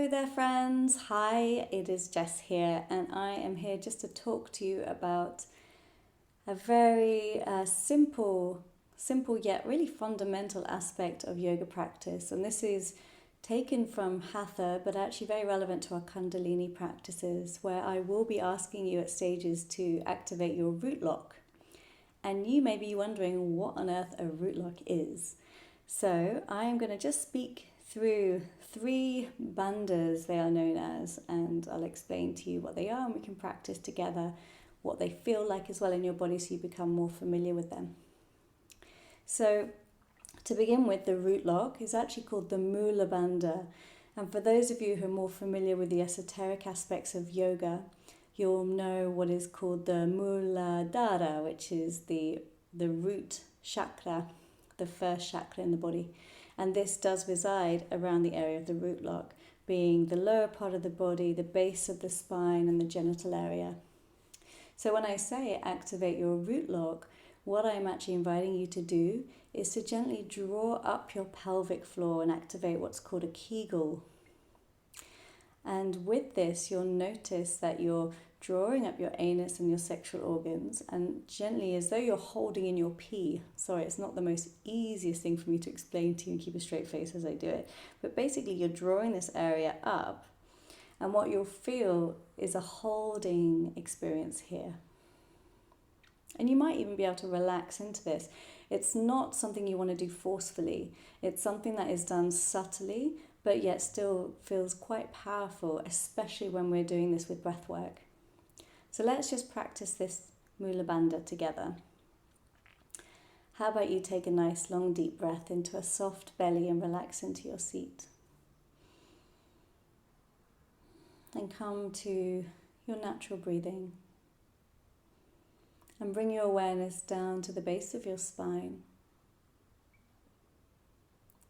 there friends, hi, it is Jess here and I am here just to talk to you about a very simple yet really fundamental aspect of yoga practice, and this is taken from Hatha but actually very relevant to our Kundalini practices, where I will be asking you at stages to activate your root lock. And you may be wondering what on earth a root lock is. So I am going to just speak through 3 bandhas, they are known as, and I'll explain to you what they are and we can practice together what they feel like as well in your body so you become more familiar with them. So to begin with, the root lock is actually called the Mula Bandha, and for those of you who are more familiar with the esoteric aspects of yoga, you'll know what is called the Muladhara, which is the root chakra, the first chakra in the body. And this does reside around the area of the root lock, being the lower part of the body, the base of the spine and the genital area. So when I say activate your root lock, what I'm actually inviting you to do is to gently draw up your pelvic floor and activate what's called a Kegel. And with this, you'll notice that you're drawing up your anus and your sexual organs, and gently, as though you're holding in your pee. Sorry, it's not the most easiest thing for me to explain to you and keep a straight face as I do it. But basically, you're drawing this area up, and what you'll feel is a holding experience here. And you might even be able to relax into this. It's not something you want to do forcefully. It's something that is done subtly, but yet still feels quite powerful, especially when we're doing this with breath work. So let's just practice this Mula Bandha together. How about you take a nice long deep breath into a soft belly and relax into your seat. And come to your natural breathing. And bring your awareness down to the base of your spine,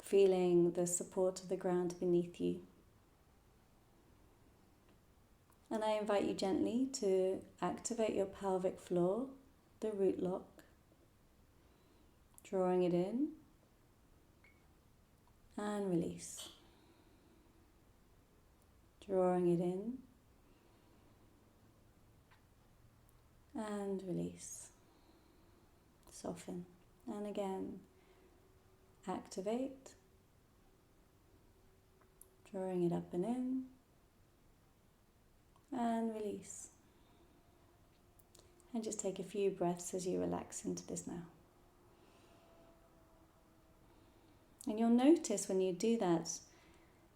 feeling the support of the ground beneath you. And I invite you gently to activate your pelvic floor, the root lock, drawing it in and release. Drawing it in and release. Soften. And again, activate, drawing it up and in, and release. And just take a few breaths as you relax into this now. And you'll notice when you do that,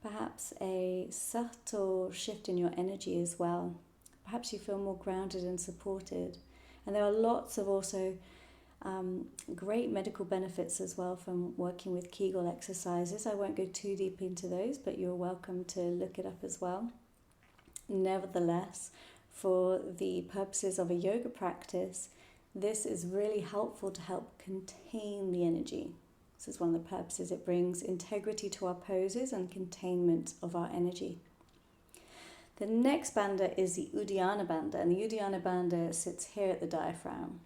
perhaps a subtle shift in your energy as well. Perhaps you feel more grounded and supported. And there are lots of also great medical benefits as well from working with Kegel exercises. I won't go too deep into those, but you're welcome to look it up as well. Nevertheless, for the purposes of a yoga practice, this is really helpful to help contain the energy. This is one of the purposes. It brings integrity to our poses and containment of our energy. The next bandha is the Uddiyana Bandha, and the Uddiyana Bandha sits here at the diaphragm.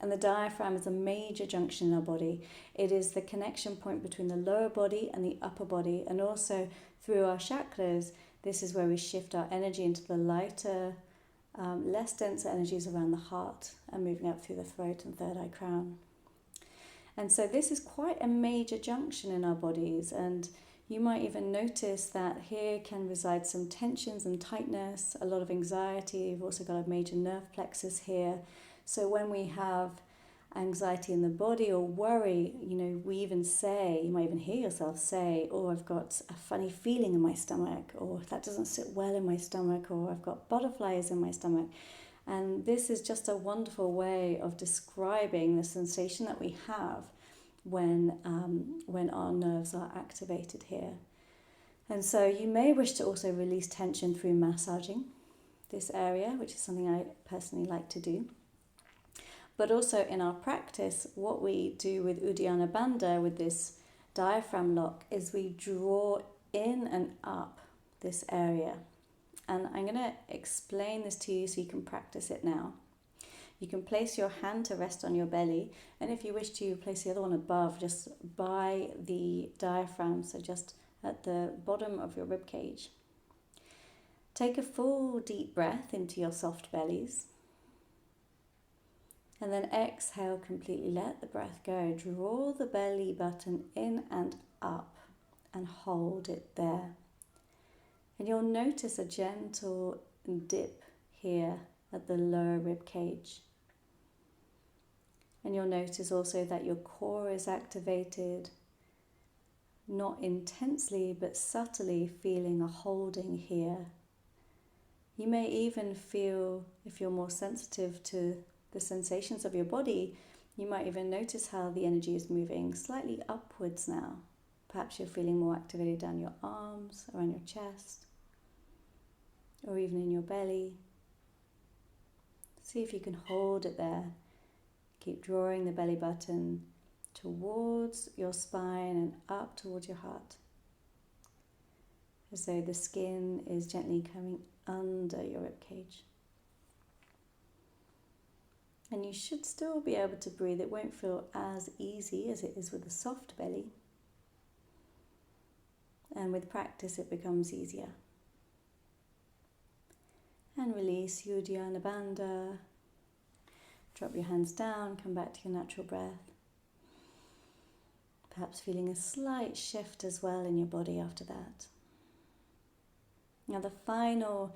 And the diaphragm is a major junction in our body. It is the connection point between the lower body and the upper body, and also through our chakras, this is where we shift our energy into the lighter, less dense energies around the heart and moving up through the throat and third eye crown. And so this is quite a major junction in our bodies, and you might even notice that here can reside some tensions and tightness, a lot of anxiety. You've also got a major nerve plexus here. So when we have anxiety in the body or worry, we even say, you might even hear yourself say, oh, I've got a funny feeling in my stomach, or that doesn't sit well in my stomach, or I've got butterflies in my stomach. And this is just a wonderful way of describing the sensation that we have when our nerves are activated here. And so you may wish to also release tension through massaging this area, which is something I personally like to do. But also in our practice, what we do with Uddiyana Bandha, with this diaphragm lock, is we draw in and up this area. And I'm going to explain this to you so you can practice it now. You can place your hand to rest on your belly, and if you wish to, place the other one above, just by the diaphragm, so just at the bottom of your rib cage. Take a full deep breath into your soft bellies. And then exhale completely, let the breath go. Draw the belly button in and up and hold it there. And you'll notice a gentle dip here at the lower rib cage. And you'll notice also that your core is activated, not intensely but subtly, feeling a holding here. You may even feel, if you're more sensitive to the sensations of your body, you might even notice how the energy is moving slightly upwards now. Perhaps you're feeling more activated down your arms, around your chest, or even in your belly. See if you can hold it there. Keep drawing the belly button towards your spine and up towards your heart, as though the skin is gently coming under your ribcage. And you should still be able to breathe. It won't feel as easy as it is with a soft belly. And with practice it becomes easier. And release Uddiyana Bandha. Drop your hands down, come back to your natural breath. Perhaps feeling a slight shift as well in your body after that. Now the final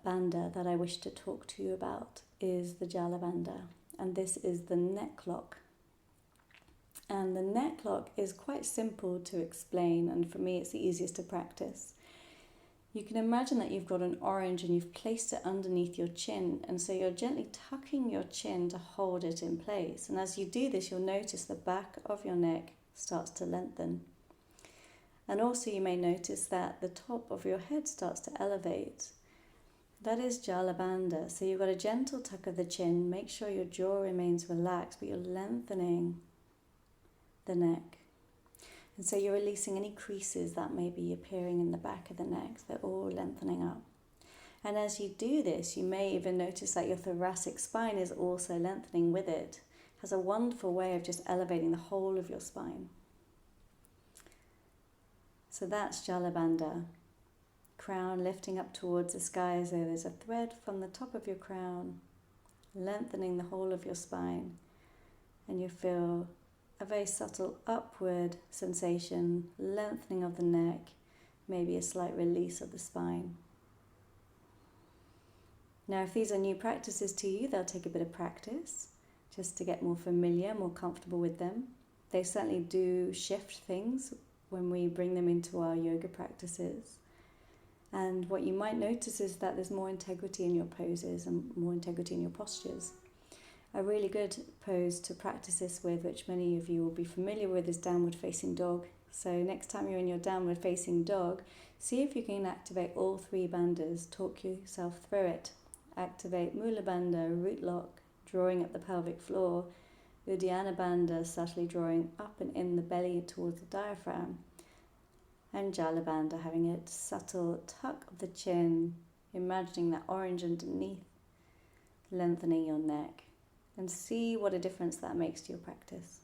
bandha that I wish to talk to you about is the Jala Bandha, and this is the neck lock. And the neck lock is quite simple to explain, and for me it's the easiest to practice. You can imagine that you've got an orange and you've placed it underneath your chin, and so you're gently tucking your chin to hold it in place. And as you do this, you'll notice the back of your neck starts to lengthen. And also you may notice that the top of your head starts to elevate. That is Jala Bandha. So you've got a gentle tuck of the chin. Make sure your jaw remains relaxed, but you're lengthening the neck. And so you're releasing any creases that may be appearing in the back of the neck. They're all lengthening up. And as you do this, you may even notice that your thoracic spine is also lengthening with it. It has a wonderful way of just elevating the whole of your spine. So that's Jala Bandha. Crown lifting up towards the sky as though there's a thread from the top of your crown, lengthening the whole of your spine. And you feel a very subtle upward sensation, lengthening of the neck, maybe a slight release of the spine. Now, if these are new practices to you, they'll take a bit of practice just to get more familiar, more comfortable with them. They certainly do shift things when we bring them into our yoga practices. And what you might notice is that there's more integrity in your poses and more integrity in your postures. A really good pose to practice this with, which many of you will be familiar with, is downward facing dog. So next time you're in your downward facing dog, see if you can activate all three bandhas. Talk yourself through it. Activate Mula Bandha, root lock, drawing up the pelvic floor. Uddiyana Bandha, subtly drawing up and in the belly towards the diaphragm. And Jala Bandha, having a subtle tuck of the chin, imagining that orange underneath, lengthening your neck. And see what a difference that makes to your practice.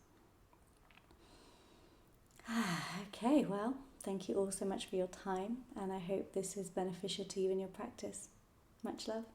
Okay, well, thank you all so much for your time, and I hope this is beneficial to you in your practice. Much love.